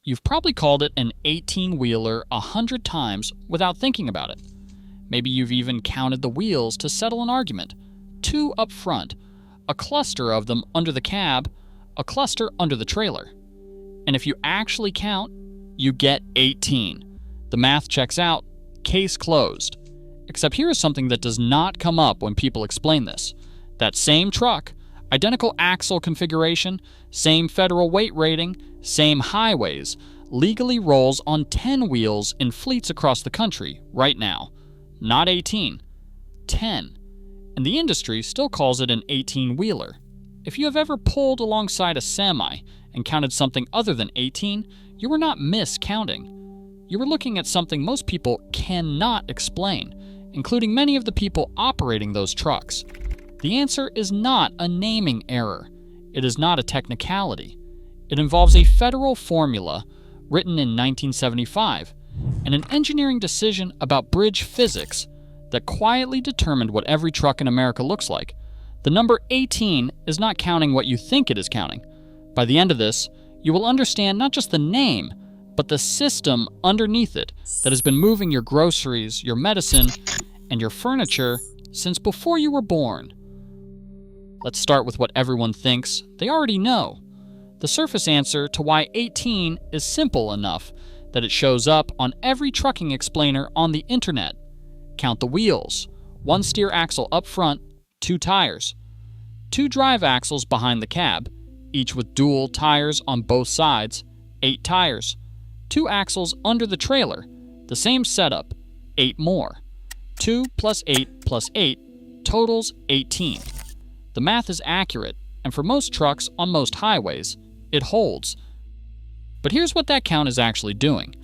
You've probably called it an 18-wheeler 100 times without thinking about it. Maybe you've even counted the wheels to settle an argument. 2 up front, a cluster of them under the cab, a cluster under the trailer. And if you actually count, you get 18. The math checks out, case closed. Except here is something that does not come up when people explain this. That same truck, identical axle configuration, same federal weight rating, same highways, legally rolls on 10 wheels in fleets across the country right now. Not 18, 10. And the industry still calls it an 18-wheeler. If you have ever pulled alongside a semi and counted something other than 18, you were not miscounting. You were looking at something most people cannot explain, including many of the people operating those trucks. The answer is not a naming error. It is not a technicality. It involves a federal formula written in 1975 and an engineering decision about bridge physics that quietly determined what every truck in America looks like. The number 18 is not counting what you think it is counting. By the end of this, you will understand not just the name, but the system underneath it that has been moving your groceries, your medicine, and your furniture since before you were born. Let's start with what everyone thinks they already know. The surface answer to why 18 is simple enough that it shows up on every trucking explainer on the internet. Count the wheels. 1 steer axle up front, 2 tires. 2 drive axles behind the cab, each with dual tires on both sides, 8 tires. 2 axles under the trailer, the same setup, 8 more. 2 plus 8 plus 8 totals 18. The math is accurate, and for most trucks on most highways, it holds. But here's what that count is actually doing.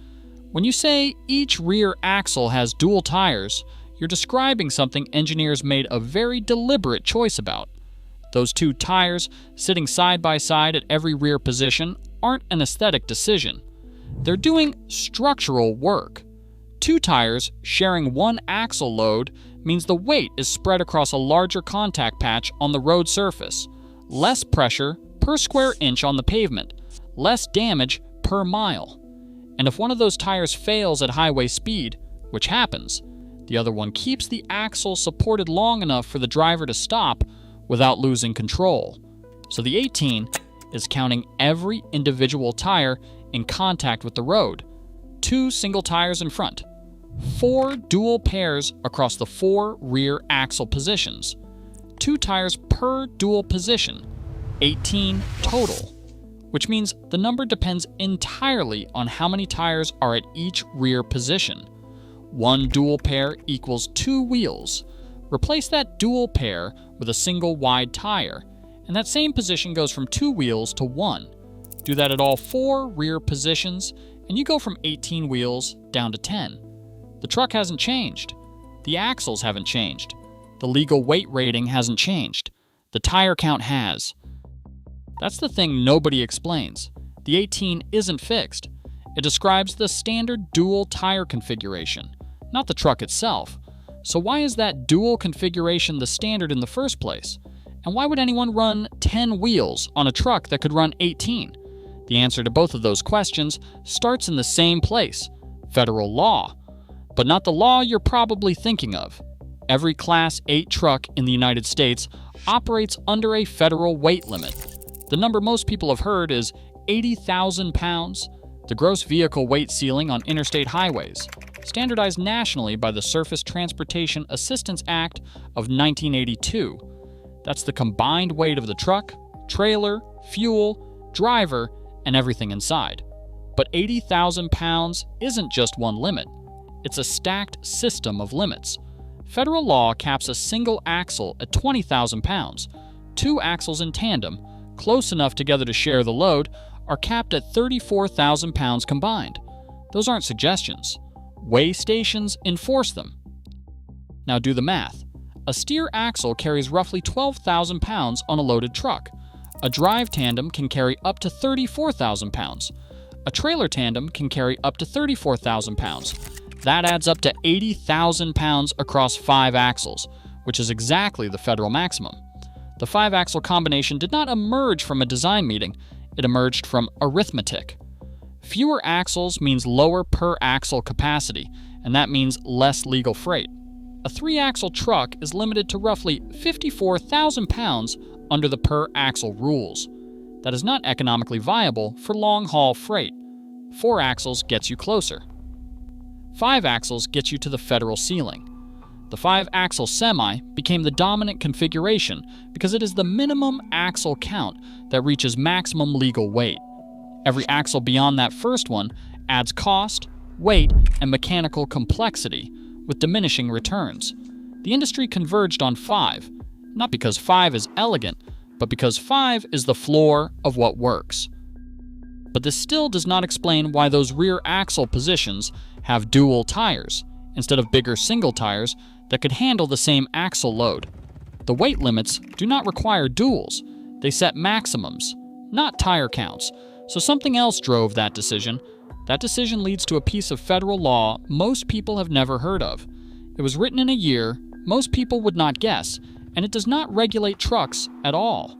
When you say each rear axle has dual tires, you're describing something engineers made a very deliberate choice about. Those 2 tires sitting side by side at every rear position aren't an aesthetic decision. They're doing structural work. 2 tires sharing 1 axle load means the weight is spread across a larger contact patch on the road surface, less pressure per square inch on the pavement, less damage per mile. And if one of those tires fails at highway speed, which happens, the other one keeps the axle supported long enough for the driver to stop without losing control. So the 18 is counting every individual tire in contact with the road. 2 single tires in front. 4 dual pairs across the 4 rear axle positions. 2 tires per dual position. 18 total. Which means the number depends entirely on how many tires are at each rear position. 1 dual pair equals 2 wheels. Replace that dual pair with a single wide tire, and that same position goes from 2 wheels to 1. Do that at all 4 rear positions, and you go from 18 wheels down to 10. The truck hasn't changed. The axles haven't changed. The legal weight rating hasn't changed. The tire count has. That's the thing nobody explains. The 18 isn't fixed. It describes the standard dual tire configuration, not the truck itself. So why is that dual configuration the standard in the first place? And why would anyone run 10 wheels on a truck that could run 18? The answer to both of those questions starts in the same place, federal law. But not the law you're probably thinking of. Every Class 8 truck in the United States operates under a federal weight limit. The number most people have heard is 80,000 pounds, the gross vehicle weight ceiling on interstate highways, standardized nationally by the Surface Transportation Assistance Act of 1982. That's the combined weight of the truck, trailer, fuel, driver, and everything inside. But 80,000 pounds isn't just one limit. It's a stacked system of limits. Federal law caps a single axle at 20,000 pounds. 2 axles in tandem, close enough together to share the load, are capped at 34,000 pounds combined. Those aren't suggestions. Weigh stations enforce them. Now do the math. A steer axle carries roughly 12,000 pounds on a loaded truck. A drive tandem can carry up to 34,000 pounds. A trailer tandem can carry up to 34,000 pounds. That adds up to 80,000 pounds across 5 axles, which is exactly the federal maximum. The 5-axle combination did not emerge from a design meeting, it emerged from arithmetic. Fewer axles means lower per axle capacity, and that means less legal freight. A 3-axle truck is limited to roughly 54,000 pounds under the per-axle rules. That is not economically viable for long-haul freight. 4 axles gets you closer. 5 axles gets you to the federal ceiling. The 5-axle semi became the dominant configuration because it is the minimum axle count that reaches maximum legal weight. Every axle beyond that first one adds cost, weight, and mechanical complexity, with diminishing returns. The industry converged on 5, not because 5 is elegant, but because 5 is the floor of what works. But this still does not explain why those rear axle positions have dual tires, instead of bigger single tires that could handle the same axle load. The weight limits do not require duals, they set maximums, not tire counts, so something else drove that decision. That decision leads to a piece of federal law most people have never heard of. It was written in a year most people would not guess, and it does not regulate trucks at all.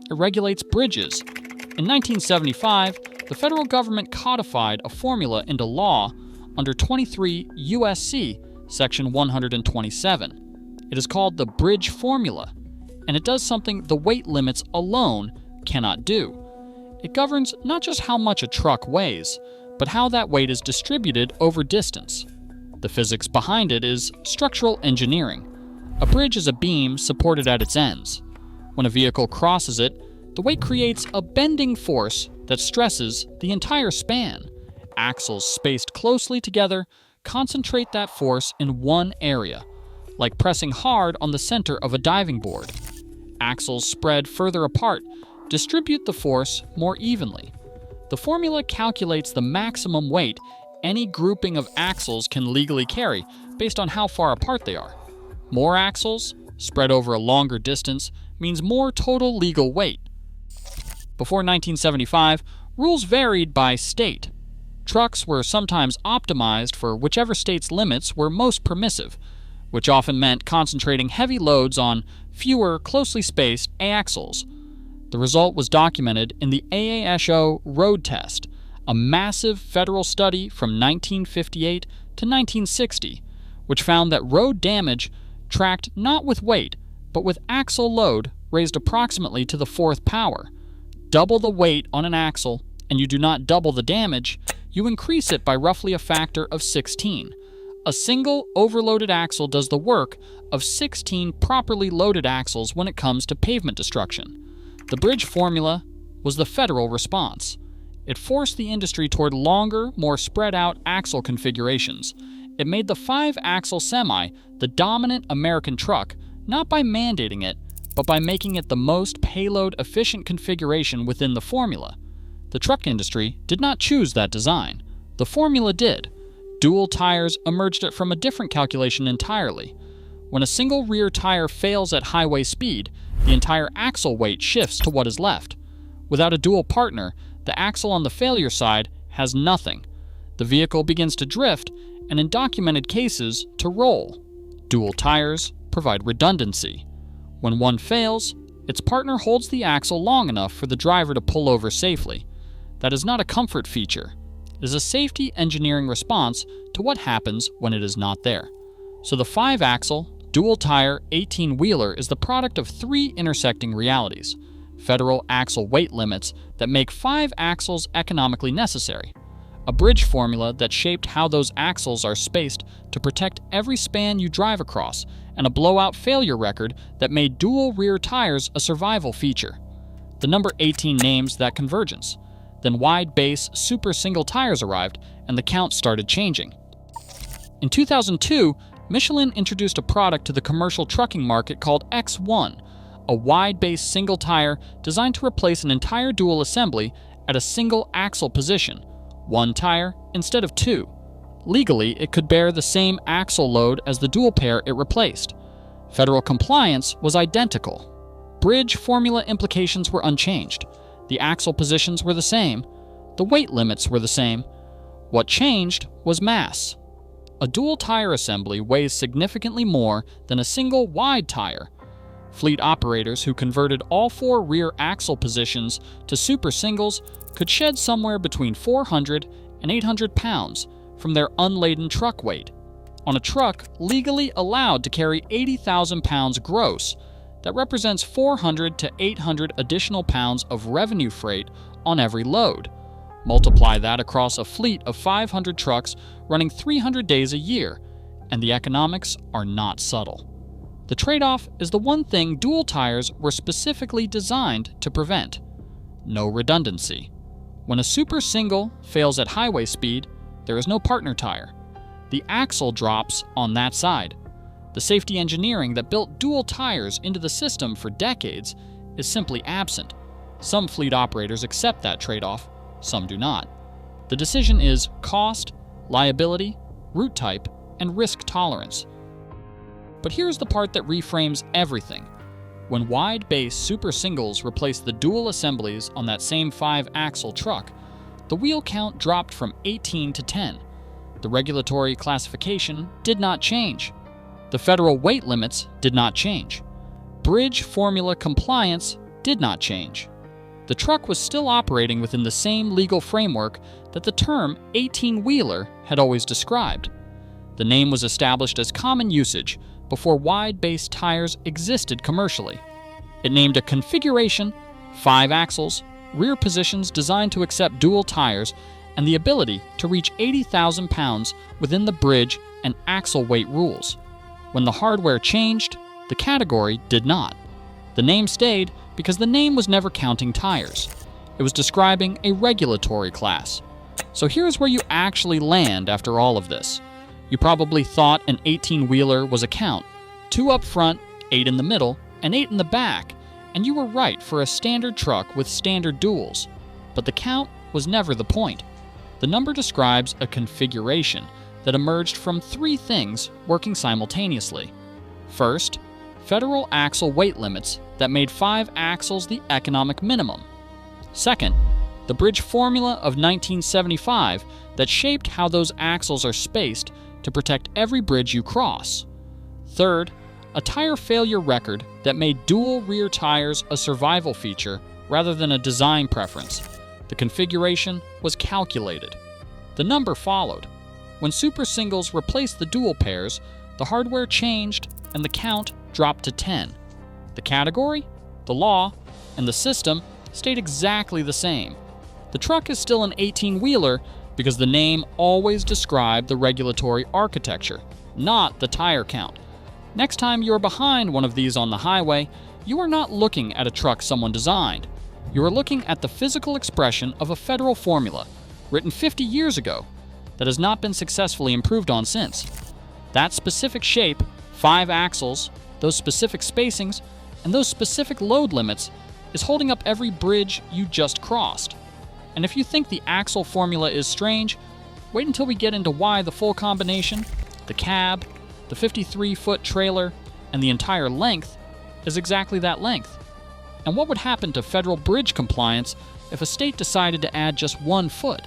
It regulates bridges. In 1975, the federal government codified a formula into law under 23 U.S.C. Section 127. It is called the bridge formula, and it does something the weight limits alone cannot do. It governs not just how much a truck weighs, but how that weight is distributed over distance. The physics behind it is structural engineering. A bridge is a beam supported at its ends. When a vehicle crosses it, the weight creates a bending force that stresses the entire span. Axles spaced closely together concentrate that force in one area, like pressing hard on the center of a diving board. Axles spread further apart distribute the force more evenly. The formula calculates the maximum weight any grouping of axles can legally carry based on how far apart they are. More axles, spread over a longer distance, means more total legal weight. Before 1975, rules varied by state. Trucks were sometimes optimized for whichever state's limits were most permissive, which often meant concentrating heavy loads on fewer, closely spaced axles. The result was documented in the AASHO road test, a massive federal study from 1958 to 1960, which found that road damage tracked not with weight, but with axle load raised approximately to the fourth power. Double the weight on an axle, and you do not double the damage, you increase it by roughly a factor of 16. A single overloaded axle does the work of 16 properly loaded axles when it comes to pavement destruction. The bridge formula was the federal response. It forced the industry toward longer, more spread out axle configurations. It made the 5-axle semi the dominant American truck, not by mandating it, but by making it the most payload-efficient configuration within the formula. The truck industry did not choose that design. The formula did. Dual tires emerged it from a different calculation entirely. When a single rear tire fails at highway speed, the entire axle weight shifts to what is left. Without a dual partner, the axle on the failure side has nothing. The vehicle begins to drift, and in documented cases, to roll. Dual tires provide redundancy. When one fails, its partner holds the axle long enough for the driver to pull over safely. That is not a comfort feature. It is a safety engineering response to what happens when it is not there. So the 5-axle, dual-tire 18-wheeler is the product of 3 intersecting realities: federal axle weight limits that make 5 axles economically necessary, a bridge formula that shaped how those axles are spaced to protect every span you drive across, and a blowout failure record that made dual rear tires a survival feature. The number 18 names that convergence. Then wide base super single tires arrived, and the count started changing. In 2002, Michelin introduced a product to the commercial trucking market called X1, a wide-base single tire designed to replace an entire dual assembly at a single axle position, 1 tire instead of 2. Legally, it could bear the same axle load as the dual pair it replaced. Federal compliance was identical. Bridge formula implications were unchanged. The axle positions were the same. The weight limits were the same. What changed was mass. A dual tire assembly weighs significantly more than a single wide tire. Fleet operators who converted all 4 rear axle positions to super singles could shed somewhere between 400 and 800 pounds from their unladen truck weight. On a truck legally allowed to carry 80,000 pounds gross, that represents 400 to 800 additional pounds of revenue freight on every load. Multiply that across a fleet of 500 trucks running 300 days a year, and the economics are not subtle. The trade-off is the one thing dual tires were specifically designed to prevent: no redundancy. When a super single fails at highway speed, there is no partner tire. The axle drops on that side. The safety engineering that built dual tires into the system for decades is simply absent. Some fleet operators accept that trade-off, some do not. The decision is cost, liability, route type, and risk tolerance. But here's the part that reframes everything. When wide-base super singles replaced the dual assemblies on that same 5-axle truck, the wheel count dropped from 18 to 10. The regulatory classification did not change. The federal weight limits did not change. Bridge formula compliance did not change. The truck was still operating within the same legal framework that the term 18-wheeler had always described. The name was established as common usage before wide-base tires existed commercially. It named a configuration, 5 axles, rear positions designed to accept dual tires, and the ability to reach 80,000 pounds within the bridge and axle weight rules. When the hardware changed, the category did not. The name stayed because the name was never counting tires. It was describing a regulatory class. So here's where you actually land after all of this. You probably thought an 18-wheeler was a count: 2 up front, 8 in the middle, and 8 in the back, and you were right for a standard truck with standard duals. But the count was never the point. The number describes a configuration that emerged from 3 things working simultaneously. First, federal axle weight limits that made 5 axles the economic minimum. Second, the bridge formula of 1975 that shaped how those axles are spaced to protect every bridge you cross. Third, a tire failure record that made dual rear tires a survival feature rather than a design preference. The configuration was calculated. The number followed. When super singles replaced the dual pairs, the hardware changed and the count dropped to 10. The category, the law, and the system stayed exactly the same. The truck is still an 18-wheeler because the name always described the regulatory architecture, not the tire count. Next time you're behind one of these on the highway, you are not looking at a truck someone designed. You are looking at the physical expression of a federal formula, written 50 years ago, that has not been successfully improved on since. That specific shape, 5 axles, those specific spacings, and those specific load limits is holding up every bridge you just crossed. And if you think the axle formula is strange, wait until we get into why the full combination, the cab, the 53-foot trailer, and the entire length is exactly that length. And what would happen to federal bridge compliance if a state decided to add just 1 foot?